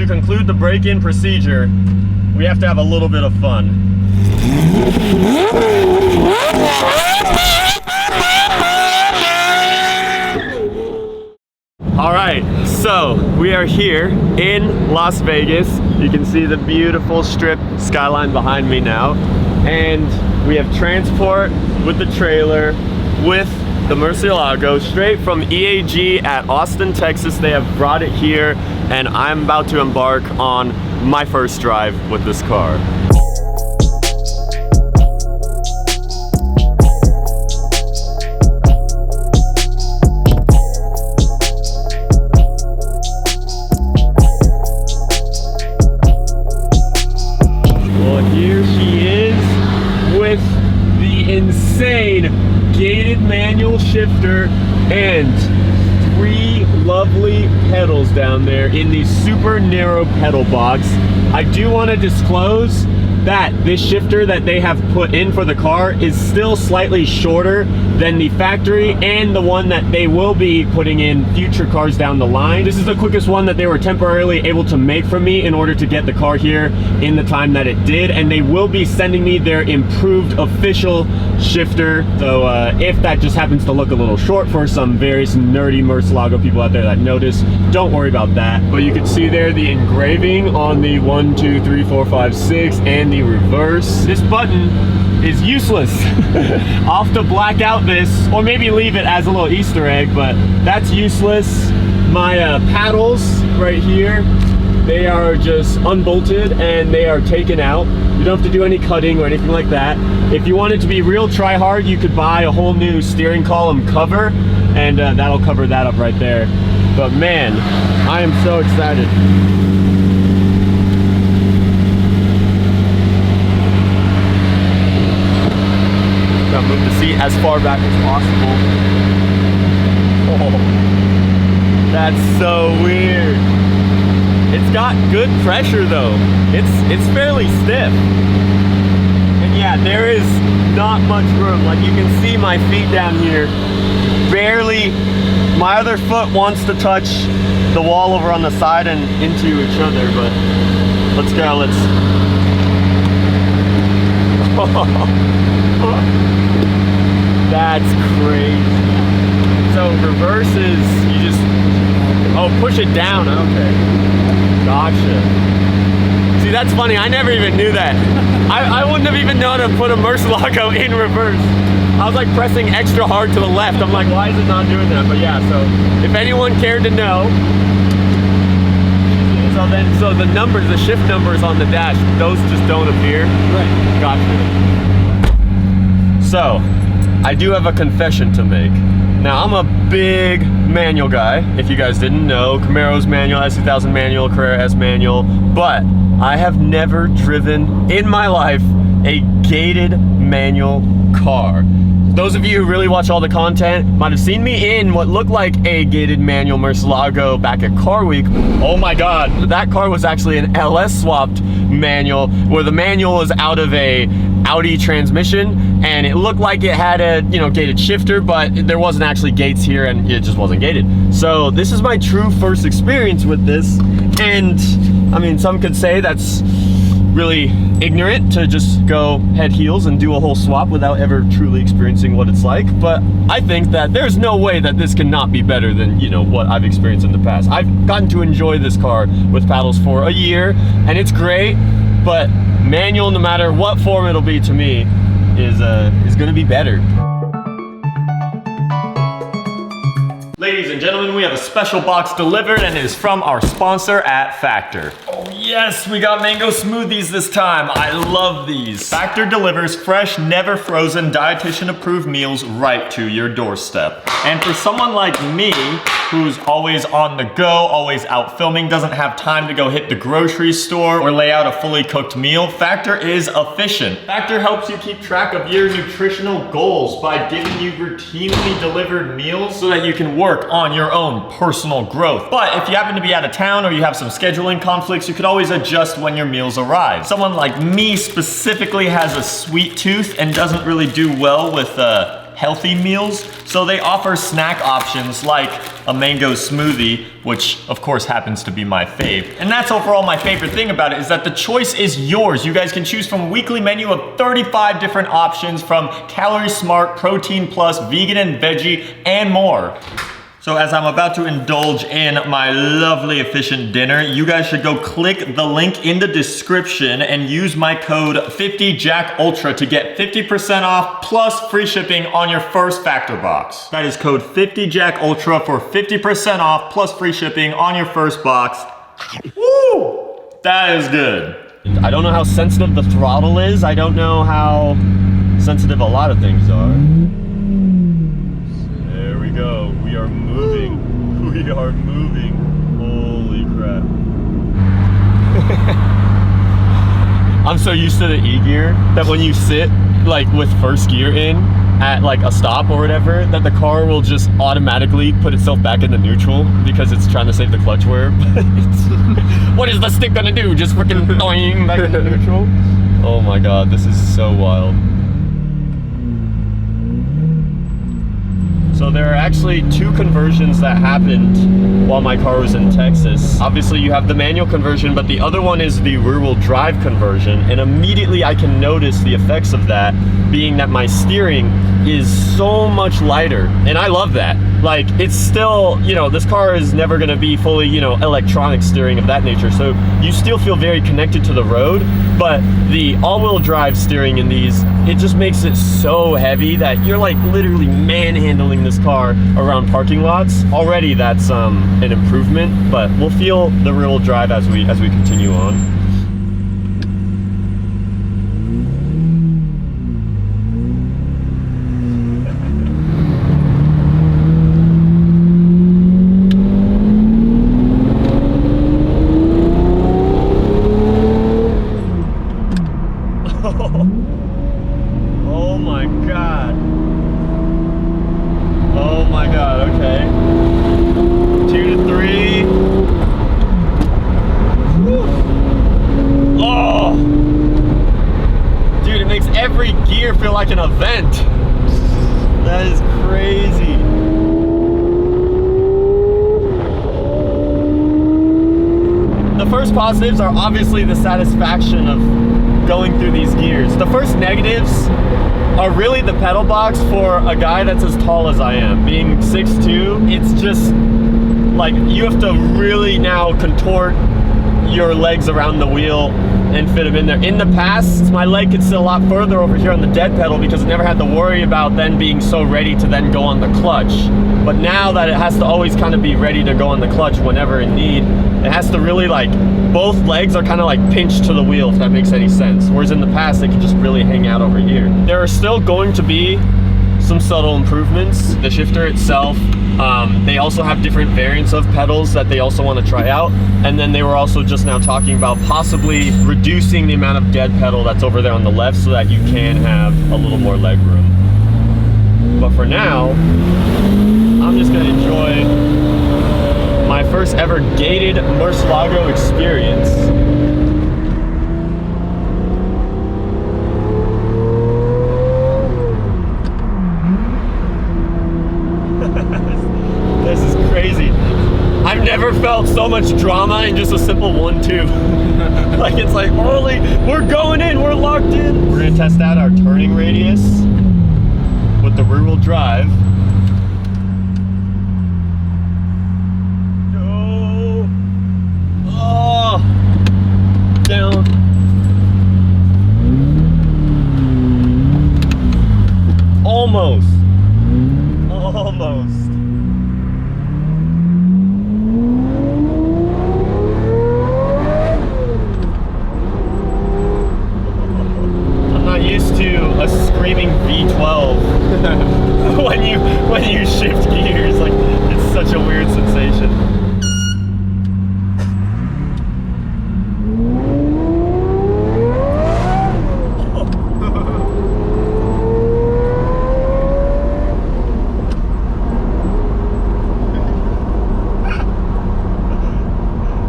to conclude the break-in procedure, we have to have a little bit of fun. All right, so we are here in Las Vegas. You can see the beautiful strip skyline behind me now. And we have transport with the trailer with the Murcielago straight from EAG at Austin, Texas. They have brought it here, and I'm about to embark on my first drive with this car. Well, here she is with the insane gated manual shifter and 3 lovely pedals down there in the super narrow pedal box. I do want to disclose that this shifter that they have put in for the car is still slightly shorter than the factory and the one that they will be putting in future cars down the line. This is the quickest one that they were temporarily able to make for me in order to get the car here in the time that it did, and they will be sending me their improved official shifter. So if that just happens to look a little short for some various nerdy Murcielago people out there that notice, don't worry about that. But you can see there the engraving on the 1, 2, 3, 4, 5, 6 and the reverse. This button is useless. I'll have to black out this, or maybe leave it as a little Easter egg, but that's useless. My paddles right here, they are just unbolted and they are taken out. You don't have to do any cutting or anything like that. If you wanted to be real try hard, you could buy a whole new steering column cover, and that'll cover that up right there. But man, I am so excited. I'll move the seat as far back as possible. Oh, that's so weird. It's got good pressure though. It's fairly stiff. And yeah, there is not much room. Like you can see my feet down here. Barely, my other foot wants to touch the wall over on the side and into each other, but let's go, let's. That's crazy. So reverses, you just, oh, push it down, okay. Gotcha. See, that's funny, I never even knew that. I wouldn't have even known to put a Murcielago in reverse. I was like pressing extra hard to the left. I'm like, why is it not doing that? But yeah, so if anyone cared to know, so the numbers, the shift numbers on the dash, those just don't appear. Right. Gotcha. So, I do have a confession to make. Now, I'm a big manual guy. If you guys didn't know, Camaro's manual, S2000 manual, Carrera has manual, but I have never driven in my life a gated manual car. Those of you who really watch all the content might have seen me in what looked like a gated manual Murcielago back at Car Week. Oh my God, that car was actually an LS swapped manual, where the manual was out of a Audi transmission, and it looked like it had a, you know, gated shifter, but there wasn't actually gates here and it just wasn't gated. So this is my true first experience with this, and I mean, some could say that's really ignorant to just go head heels and do a whole swap without ever truly experiencing what it's like, but I think that there's no way that this cannot be better than, you know, what I've experienced in the past. I've gotten to enjoy this car with paddles for a year, and it's great, but manual, no matter what form it'll be to me, is gonna be better. Ladies and gentlemen, we have a special box delivered, and it is from our sponsor at Factor. Oh yes, we got mango smoothies this time. I love these. Factor delivers fresh, never frozen, dietitian approved meals right to your doorstep. And for someone like me, who's always on the go, always out filming, doesn't have time to go hit the grocery store or lay out a fully cooked meal, Factor is efficient. Factor helps you keep track of your nutritional goals by giving you routinely delivered meals so that you can work on your own personal growth. But if you happen to be out of town or you have some scheduling conflicts, you could always adjust when your meals arrive. Someone like me specifically has a sweet tooth and doesn't really do well with healthy meals. So they offer snack options like a mango smoothie, which of course happens to be my fave. And that's overall my favorite thing about it, is that the choice is yours. You guys can choose from a weekly menu of 35 different options, from Calorie Smart, Protein Plus, Vegan and Veggie, and more. So as I'm about to indulge in my lovely efficient dinner, you guys should go click the link in the description and use my code 50JackUltra to get 50% off plus free shipping on your first factor box. That is code 50JackUltra for 50% off plus free shipping on your first box. Woo! That is good. I don't know how sensitive the throttle is. I don't know how sensitive a lot of things are. There we go. We are moving. We are moving. Holy crap. I'm so used to the E gear that when you sit like with first gear in at like a stop or whatever, that the car will just automatically put itself back into neutral because it's trying to save the clutch wear. What is the stick gonna do? Just freaking doing back into neutral? Oh my god, this is so wild. So there are actually two conversions that happened while my car was in Texas. Obviously you have the manual conversion, but the other one is the rear-wheel drive conversion. And immediately I can notice the effects of that, being that my steering is so much lighter. And I love that. Like, it's still, you know, this car is never gonna be fully, you know, electronic steering of that nature. So you still feel very connected to the road, but the all-wheel drive steering in these, it just makes it so heavy that you're like literally manhandling this car around parking lots. Already that's an improvement, but we'll feel the rear-wheel drive as we continue on. Oh my god. Oh my god, okay. 2 to 3. Whew. Oh! Dude, it makes every gear feel like an event. That is crazy. The first positives are obviously the satisfaction of going through these gears. The first negatives are really the pedal box for a guy that's as tall as I am. Being 6'2", it's just like you have to really now contort your legs around the wheel and fit them in there. In the past, my leg could sit a lot further over here on the dead pedal because it never had to worry about then being so ready to then go on the clutch. But now that it has to always kind of be ready to go on the clutch whenever in need, it has to really like, both legs are kind of like pinched to the wheel, if that makes any sense. Whereas in the past, they could just really hang out over here. There are still going to be some subtle improvements. The shifter itself, they also have different variants of pedals that they also want to try out. And then they were also just now talking about possibly reducing the amount of dead pedal that's over there on the left so that you can have a little more leg room. But for now, I'm just going to enjoy my first ever gated Murcielago experience. This is crazy. I've never felt so much drama in just a simple 1-2. Like, it's like, holy, we're going in, we're locked in. We're gonna test out our turning radius with the rear-wheel drive. No. Oh. Down. Almost. Almost. Used to a screaming V12 when you shift gears. Like, it's such a weird sensation.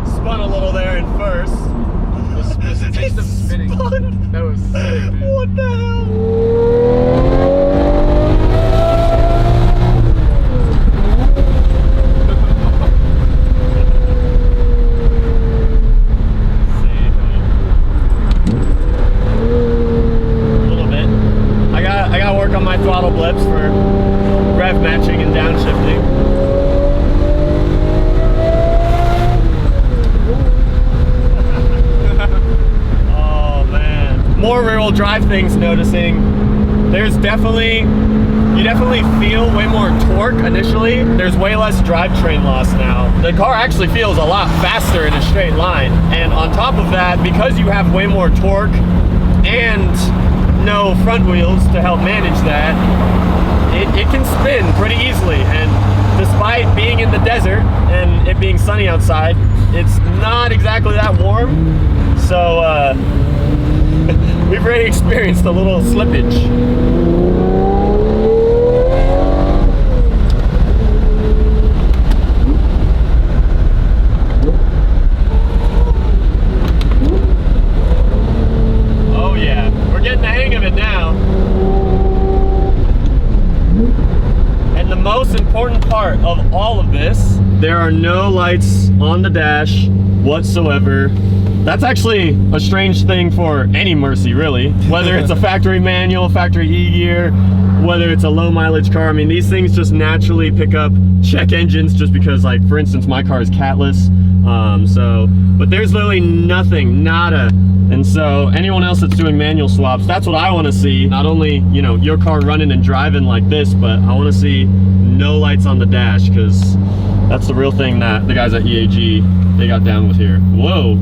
Spun a little there at first. It takes them spinning. That was sick, dude. What the hell? drive things noticing, there's definitely, you definitely feel way more torque initially. There's way less drivetrain loss now. The car actually feels a lot faster in a straight line. And on top of that, because you have way more torque and no front wheels to help manage that, it can spin pretty easily. And despite being in the desert and it being sunny outside, it's not exactly that warm. So we've already experienced a little slippage. Oh yeah, we're getting the hang of it now. And the most important part of all of this, there are no lights on the dash whatsoever. That's actually a strange thing for any Murci, really. Whether it's a factory manual, factory E-gear, whether it's a low mileage car. I mean, these things just naturally pick up check engines just because, like, for instance, my car is catless. But there's literally nothing, nada. And so anyone else that's doing manual swaps, that's what I want to see. Not only, you know, your car running and driving like this, but I want to see no lights on the dash, because that's the real thing that the guys at EAG, they got down with here. Whoa.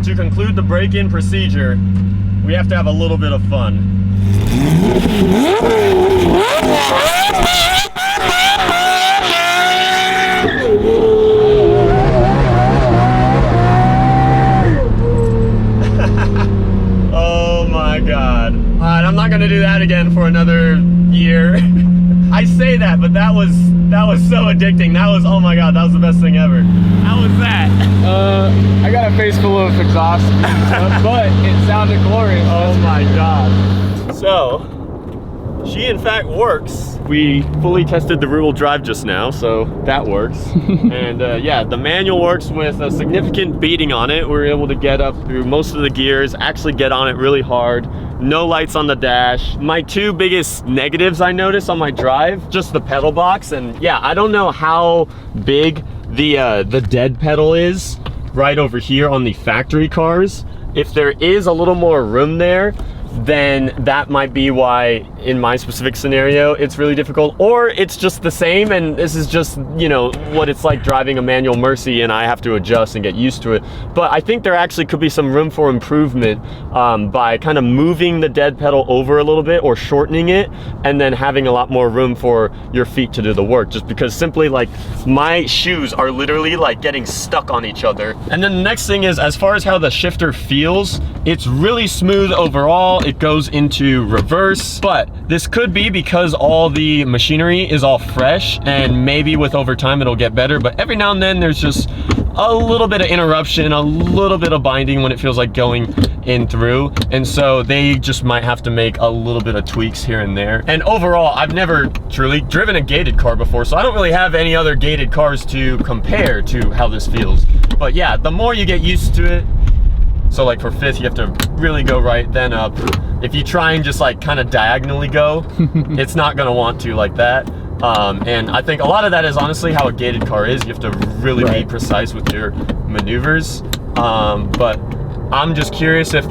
To conclude the break-in procedure, we have to have a little bit of fun. Oh my God. Alright, I'm not gonna do that again for another year. I say that, but that was so addicting. That was, oh my God, that was the best thing ever. How was that? I got a face full of exhaust and stuff, but it sounded glorious. Oh my God. So, she in fact works. We fully tested the rear-wheel drive just now, so that works. And yeah, the manual works with a significant beating on it. We were able to get up through most of the gears, actually get on it really hard. No lights on the dash. My two biggest negatives I noticed on my drive, just the pedal box. And yeah, I don't know how big the dead pedal is right over here on the factory cars. If there is a little more room there, then that might be why in my specific scenario it's really difficult, or it's just the same and this is just, you know, what it's like driving a manual Murci and I have to adjust and get used to it. But I think there actually could be some room for improvement by kind of moving the dead pedal over a little bit or shortening it, and then having a lot more room for your feet to do the work, just because simply, like, my shoes are literally like getting stuck on each other. And then the next thing is, as far as how the shifter feels, it's really smooth overall. It goes into reverse, but this could be because all the machinery is all fresh, and maybe with over time it'll get better, but every now and then there's just a little bit of interruption, a little bit of binding when it feels like going in through, and so they just might have to make a little bit of tweaks here and there. And overall, I've never truly driven a gated car before, so I don't really have any other gated cars to compare to how this feels. But yeah, the more you get used to it, so like for fifth, you have to really go right, then up. If you try and just like kind of diagonally go, it's not gonna want to like that. And I think a lot of that is honestly how a gated car is. You have to really be precise with your maneuvers. But I'm just curious if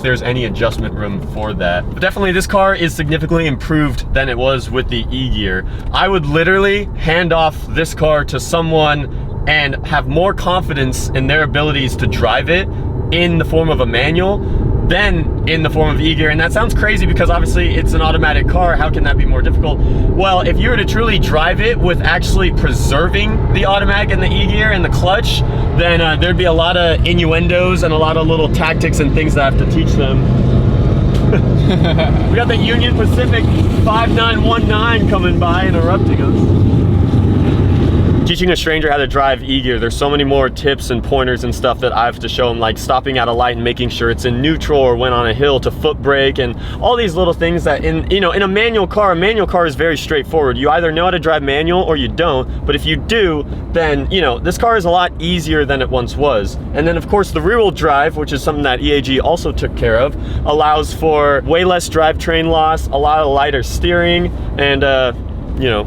there's any adjustment room for that. But definitely this car is significantly improved than it was with the E-gear. I would literally hand off this car to someone and have more confidence in their abilities to drive it in the form of a manual than in the form of E-gear. And that sounds crazy because obviously it's an automatic car. How can that be more difficult? Well, if you were to truly drive it with actually preserving the automatic and the E-gear and the clutch, then there'd be a lot of innuendos and a lot of little tactics and things that I have to teach them. We got the Union Pacific 5919 coming by interrupting us. teaching a stranger how to drive e-gear, there's so many more tips and pointers and stuff that I have to show them, like stopping at a light and making sure it's in neutral, or when on a hill to foot brake, and all these little things that in a manual car is very straightforward. You either know how to drive manual or you don't, but if you do, then this car is a lot easier than it once was. And then of course the rear wheel drive, which is something that EAG also took care of, allows for way less drivetrain loss, a lot of lighter steering, and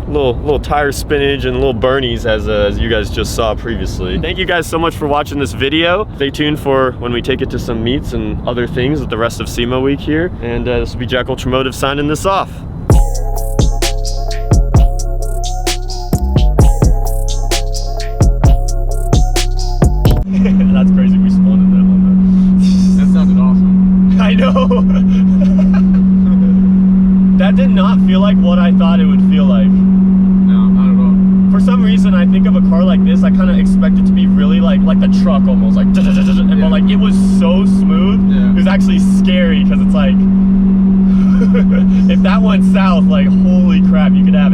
little tire spinach and little burnies as you guys just saw previously. Thank you guys so much for watching this video. Stay tuned for when we take it to some meets and other things with the rest of SEMA week here. And this will be JackUltraMotive signing this off. That's crazy, we spun in that one though. That sounded awesome. I know. That did not feel like what I thought it would feel like. No, not at all. For some reason, I think of a car like this, I kind of expect it to be really like the truck almost, like, but like it was so smooth. Yeah. It was actually scary because it's like, if that went south, like holy crap, you could have